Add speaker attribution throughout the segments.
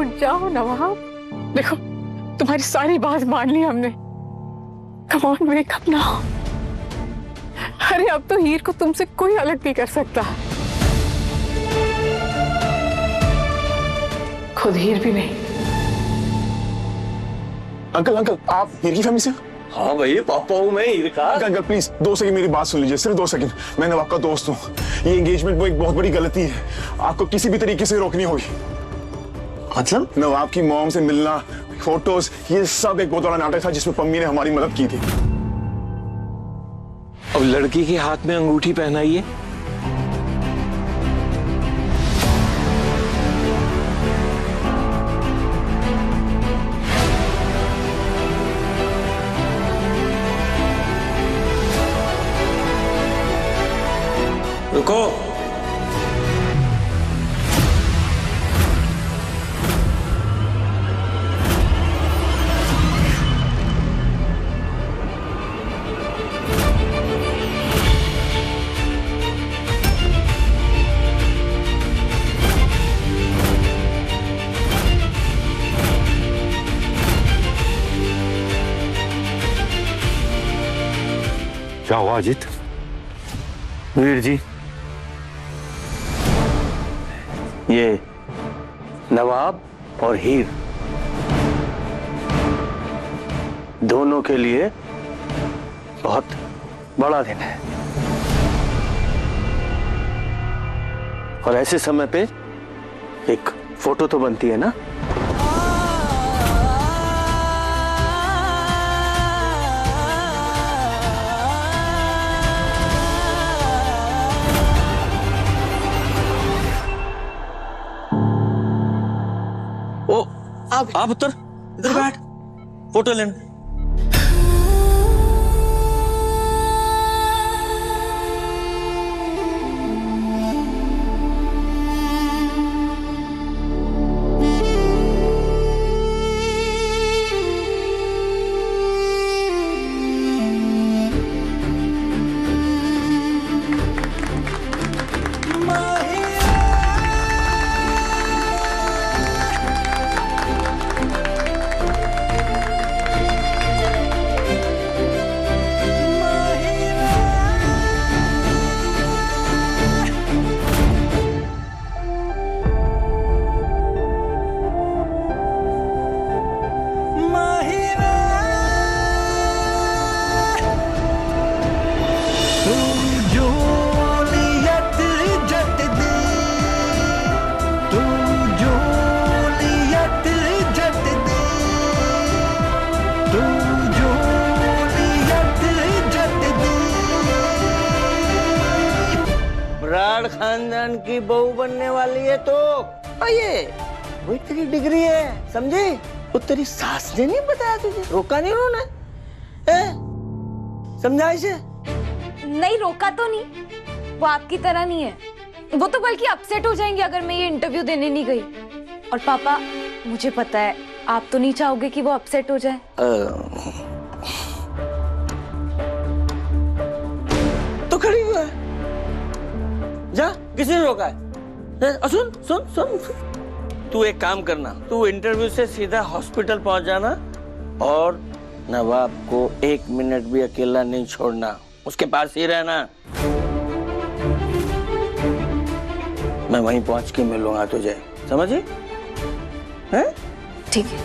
Speaker 1: उठ जाओ नवाब। देखो तुम्हारी सारी बात मान ली हमने। Come on wake up now. अरे अब तो हीर को तुमसे कोई अलग नहीं कर सकता, खुद हीर भी नहीं।
Speaker 2: अंकल अंकल आप हीर की फैमिली से?
Speaker 3: हाँ भाई, पापा हूँ मैं हीर का।
Speaker 2: अंकल प्लीज 2 सेकंड मेरी बात सुन लीजिए, सिर्फ 2 सेकंड। मैं नवाब का दोस्त हूँ। ये एंगेजमेंट वो एक बहुत बड़ी गलती है, आपको किसी भी तरीके से रोकनी होगी।
Speaker 3: मतलब?
Speaker 2: नवाब की मॉम से मिलना, फोटोज, ये सब एक बहुत बड़ा नाटक था जिसमें पम्मी ने हमारी मदद की थी।
Speaker 3: अब लड़की के हाथ में अंगूठी पहनाइए। रुको।
Speaker 4: क्या हुआ अजीत?
Speaker 3: वीर जी, ये नवाब और हीर दोनों के लिए बहुत बड़ा दिन है, और ऐसे समय पे एक फोटो तो बनती है ना। ओ आप उत्तर इधर बैठ, फोटो लेने।
Speaker 5: ब्राड खानदान की बहू बनने वाली है तो ये वही तेरी डिग्री है, समझे? वो तेरी सास ने नहीं बताया तुझे? रोका नहीं उन्होंने? समझा इसे?
Speaker 6: नहीं रोका तो नहीं, वो आपकी तरह नहीं है। वो तो बल्कि अपसेट हो जाएंगे अगर मैं ये इंटरव्यू देने नहीं गई। और पापा मुझे पता है आप तो नहीं चाहोगे कि वो अपसेट हो जाए।
Speaker 5: तो खड़ी हुआ है, जा, किसी ने रोका है? सुन सुन सुन, तू एक काम करना, तू इंटरव्यू से सीधा हॉस्पिटल पहुंच जाना और नवाब को 1 मिनट भी अकेला नहीं छोड़ना, उसके पास ही रहना। मैं वहीं पहुंच के मिलूंगा तुझे, समझे? हैं?
Speaker 6: ठीक है।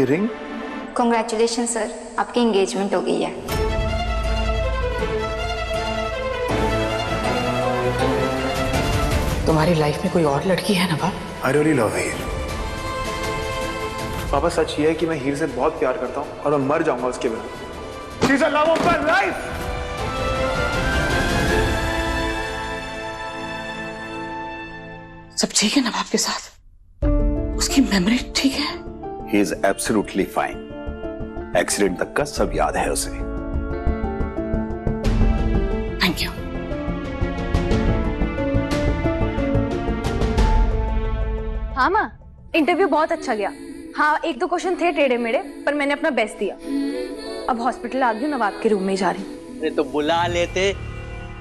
Speaker 2: रिंग?
Speaker 7: कॉन्ग्रेचुलेशन सर, आपकी एंगेजमेंट हो गई है।
Speaker 1: तुम्हारी लाइफ में कोई और लड़की है नवाब?
Speaker 8: I really love हीर। पापा सच ये है कि मैं हीर से बहुत प्यार करता हूँ और मैं मर जाऊंगा उसके बिना। She's the love of my life।
Speaker 1: सब ठीक है नवाब के साथ? उसकी मेमोरी ठीक है?
Speaker 4: He is absolutely fine। Accident तक का सब याद है उसे।
Speaker 1: Thank you.
Speaker 6: मामा इंटरव्यू बहुत अच्छा गया। हाँ, एक दो क्वेश्चन थे टेढ़े मेढ़े, पर मैंने अपना बेस्ट दिया। अब हॉस्पिटल आ गई हूँ, नवाब के रूम में जा रही हूँ।
Speaker 5: अरे तो बुला लेते,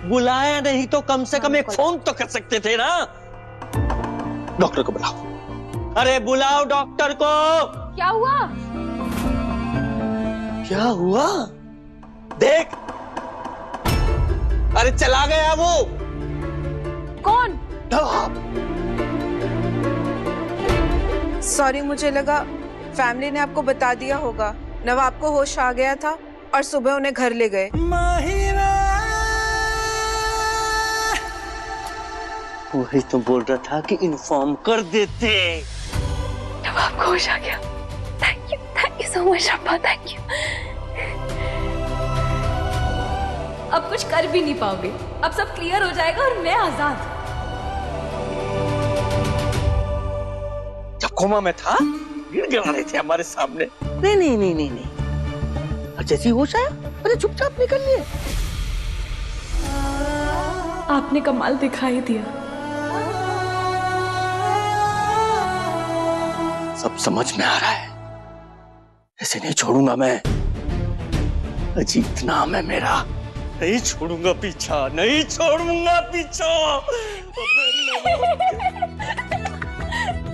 Speaker 5: बुलाया नहीं तो कम से कम एक फोन तो कर सकते थे ना। डॉक्टर को बुलाओ। अरे बुलाओ डॉक्टर को।
Speaker 6: क्या हुआ?
Speaker 5: क्या हुआ? देख, अरे चला गया वो।
Speaker 6: कौन?
Speaker 9: सॉरी, मुझे लगा फैमिली ने आपको बता दिया होगा। नवाब को होश आ गया था और सुबह उन्हें घर ले गए।
Speaker 5: वही तो बोल रहा था कि इन्फॉर्म कर देते।
Speaker 6: नवाब को होश आ गया। थैंक यू सो मच अब्बा, थैंक यू। अब कुछ कर भी नहीं पाओगे, अब सब क्लियर हो जाएगा और मैं आजाद।
Speaker 5: जब कोमा में था गिड़गिड़ा रहे थे हमारे सामने। नहीं नहीं नहीं नहीं नहीं, और जैसे होश आया अरे चुपचाप निकल लिए।
Speaker 6: आपने कमाल दिखाई दिया।
Speaker 5: सब समझ में आ रहा है, ऐसे नहीं छोड़ूंगा मैं। अजीत नाम है मेरा, नहीं छोड़ूंगा पीछा, नहीं छोड़ूंगा पीछा।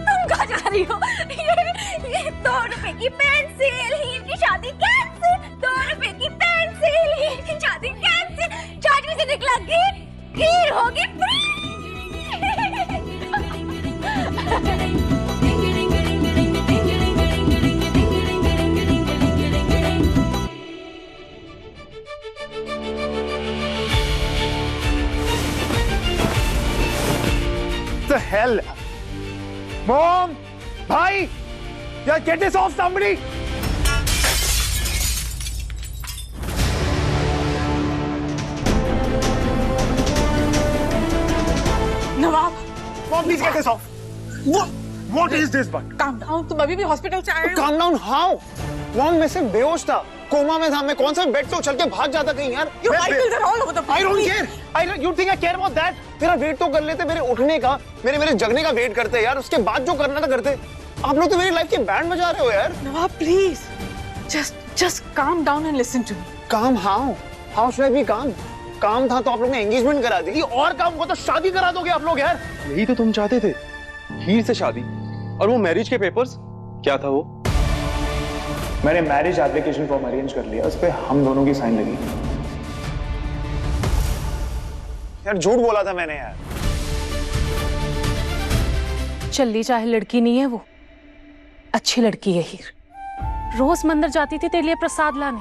Speaker 6: तुम कहाँ जा रही हो? ये 2 रुपए की पेंसिल, हीर की शादी कैंसिल। 2 रुपए की पेंसिल, हीर की शादी कैंसिल। चार्ज से निकला कि हीर होगी फ्री।
Speaker 8: The hell? Mom, भाई, यार get this off somebody.
Speaker 1: Nawab,
Speaker 8: Mom, please get this off. What is this, but?
Speaker 1: Calm down. तुम अभी भी हॉस्पिटल से आए हो?
Speaker 2: Calm down how? Mom, मैं सिर्फ बेहोश था, कोमा में था। मैं कौन सा बेड से उछल के भाग जाता कहीं यार।
Speaker 1: Your vitals are all over the
Speaker 2: I don't
Speaker 1: place.
Speaker 2: care. You think I care about that? तेरा वेट तो कर लेते, मेरे उठने का, मेरे जगने का वेट करते यार। उसके बाद जो करना था करते। आप लोग तो मेरी लाइफ के बैंड बजा रहे हो यार।
Speaker 1: नवाब, please, just calm down and listen to me.
Speaker 2: Calm how? How should I be calm? काम था तो आप लोग ने एंगेजमेंट करा दी। और काम को तो शादी करा दोगे आप लोग यार।
Speaker 10: यही तो तुम चाहते थे, हीर से शादी। और वो मैरिज के पेपर्स क्या था वो?
Speaker 8: मैंने मैरिज एप्लीकेशन फॉर्म अरेंज कर लिया, उस पे हम दोनों की साइन लगी।
Speaker 2: यार झूठ बोला था मैंने यार।
Speaker 1: चल्ली चाहे लड़की नहीं है, वो अच्छी लड़की है हीर। रोज मंदिर जाती थी तेरे लिए प्रसाद लाने।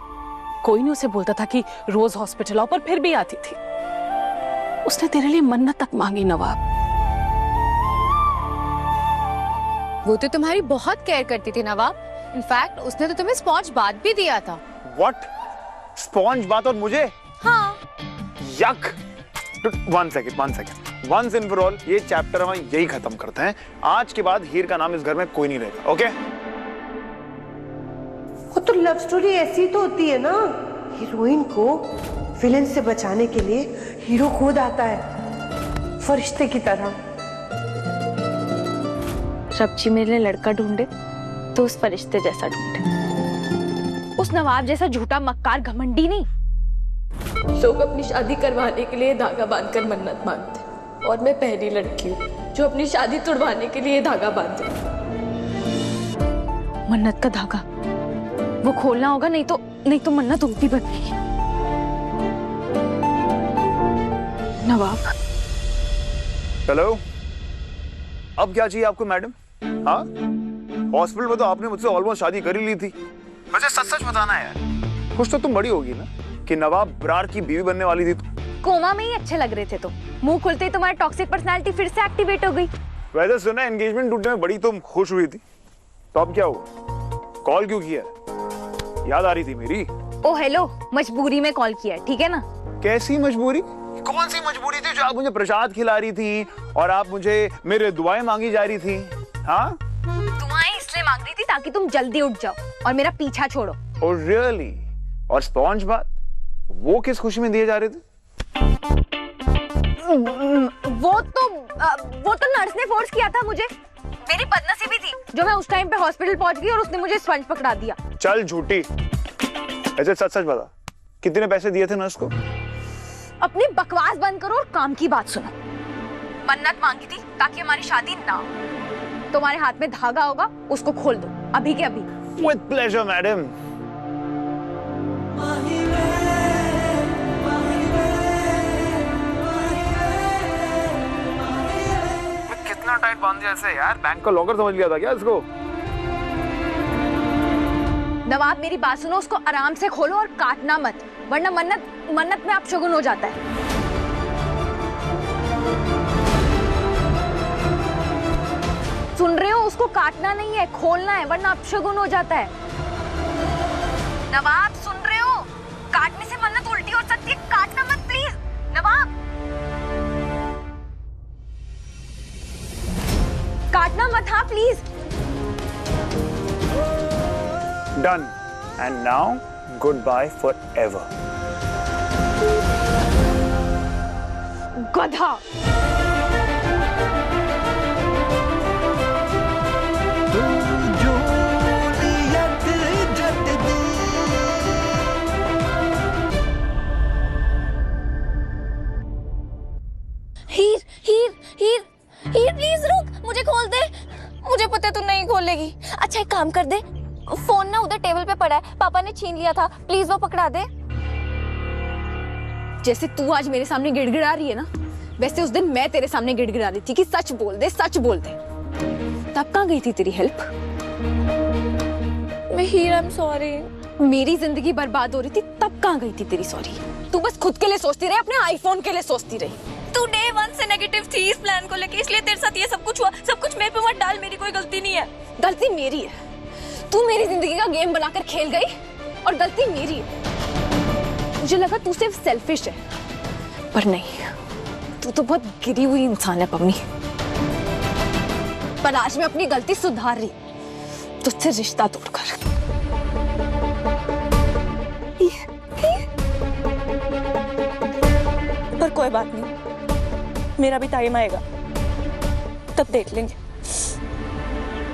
Speaker 1: कोई नहीं उसे बोलता था कि रोज हॉस्पिटल आओ, पर फिर भी आती थी। उसने तेरे लिए मन्नत तक मांगी नवाब।
Speaker 6: वो तो तुम्हारी बहुत केयर करती थी नवाब। इनफैक्ट उसने तो तुम्हें स्पॉन्ज बाथ भी दिया था।
Speaker 8: What? स्पॉन्ज बात और मुझे?
Speaker 6: हाँ।
Speaker 8: यक। One second. Once and for all, ये चैप्टर हम यही खत्म करते हैं। आज के बाद हीर का नाम इस घर में कोई नहीं रहेगा, ओके?
Speaker 11: वो तो लव स्टोरी ऐसी तो होती है ना, हीरोइन को विलेन से बचाने के लिए हीरो खुद आता है, फरिश्ते की तरह।
Speaker 6: रब्जी मेरे लिए लड़का ढूंढे तो उस फरिश्ते जैसा ढूंढे, उस नवाब जैसा झूठा मक्कार घमंडी नहीं।
Speaker 12: लोग अपनी शादी करवाने के लिए धागा बांधकर मन्नत मांगते, और मैं पहली लड़की हूँ जो अपनी शादी तुड़वाने के लिए धागा बांधे।
Speaker 6: मन्नत का धागा वो खोलना होगा, नहीं तो मन्नत उल्टी बनेगी।
Speaker 1: नवाब,
Speaker 8: हेलो, अब क्या चाहिए आपको मैडम? हाँ, हॉस्पिटल में तो आपने मुझसे ऑलमोस्ट शादी कर ही ली थी। वैसे सच बताना यार, खुश तो तुम बड़ी होगी ना कि नवाब ब्रार की बीवी बनने वाली थी।
Speaker 6: कोमा में ही अच्छे लग रहे थे तुम, मुंह खुलते ही तुम्हारी टॉक्सिक पर्सनालिटी फिर से एक्टिवेट हो गई।
Speaker 8: वैसे सुना एंगेजमेंट टूटने में बड़ी तुम खुश हुई थी, तो अब क्या हुआ? कॉल क्यों किया? याद आ रही थी मेरी?
Speaker 6: ओ हेलो, मजबूरी में कॉल किया, ठीक है ना?
Speaker 8: कैसी मजबूरी? कौन सी मजबूरी थी जो आप मुझे प्रसाद खिला रही थी और आप मुझे मेरे दुआएं मांगी जा रही थी? हाँ,
Speaker 6: दुआएं इसलिए मांग रही थी ताकि तुम जल्दी उठ जाओ और मेरा पीछा छोड़ो।
Speaker 8: Oh really? और स्पॉन्ज बात वो किस खुशी में दिए जा रहे थे?
Speaker 6: वो तो नर्स ने फोर्स किया था मुझे। मेरी बदनसीबी थी जो मैं उस टाइम पे हॉस्पिटल पहुंच गई और उसने मुझे स्पंज पकड़ा दिया।
Speaker 8: चल झूठी, ऐसे सच सच बता, कितने पैसे दिए थे नर्स को?
Speaker 6: अपनी बकवास बंद करो और काम की बात सुनो। मन्नत मांगी थी ताकि हमारी शादी ना हो। तुम्हारे हाथ में धागा होगा, उसको खोल दो अभी के अभी।
Speaker 8: With pleasure, madam. कितना टाइट बांध दिया इसे यार, बैंक का लॉकर समझ लिया था क्या इसको?
Speaker 6: नवाब मेरी बात सुनो, उसको आराम से खोलो और काटना मत, वरना मन्नत में अपशगुन हो जाता है। सुन रहे हो? उसको काटना नहीं है, खोलना है, वरना अपशगुन हो जाता है। नवाब सुन रहे हो? काटने से मन्नत उल्टी हो सकती है, काटना मत प्लीज। नवाब काटना मत, हाँ please.
Speaker 8: Done. And now, goodbye forever.
Speaker 6: गधा।
Speaker 12: हीर हीर हीर हीर प्लीज रुक, मुझे खोल दे। मुझे पता है तू नहीं खोलेगी। अच्छा एक काम कर दे, फोन ना उधर टेबल पे पड़ा है, पापा ने छीन लिया था, प्लीज वो पकड़ा दे।
Speaker 6: जैसे तू आज मेरे सामने गिड़गिड़ा रही है ना, वैसे उस दिन मैं तेरे सामने गिड़गिड़ा रही थी कि सच बोल दे, सच बोल दे। तब कहाँ गई थी तेरी हेल्प?
Speaker 12: मैं हीर, आई एम सॉरी।
Speaker 6: मेरी जिंदगी बर्बाद हो रही थी, तब कहाँ गई थी तेरी सॉरी? तू बस खुद के लिए सोचती रही, अपने आईफोन के लिए सोचती रही।
Speaker 12: तू डे 1 से नेगेटिव थी इस प्लान को लेके, इसलिए तेरे साथ ये सब कुछ हुआ। सब कुछ मेरे पे मत डाल, मेरी कोई गलती नहीं है।
Speaker 6: गलती मेरी है। तू मेरी जिंदगी का गेम बनाकर खेल गई और गलती मेरी है। मुझे लगा तू सिर्फ सेल्फिश है, पर नहीं, तू तो बहुत गिरी हुई इंसान है पम्मी। पर आज मैं अपनी गलती सुधार रही, तुझसे रिश्ता तोड़कर।
Speaker 12: पर कोई बात नहीं, मेरा भी टाइम आएगा, तब देख लेंगे।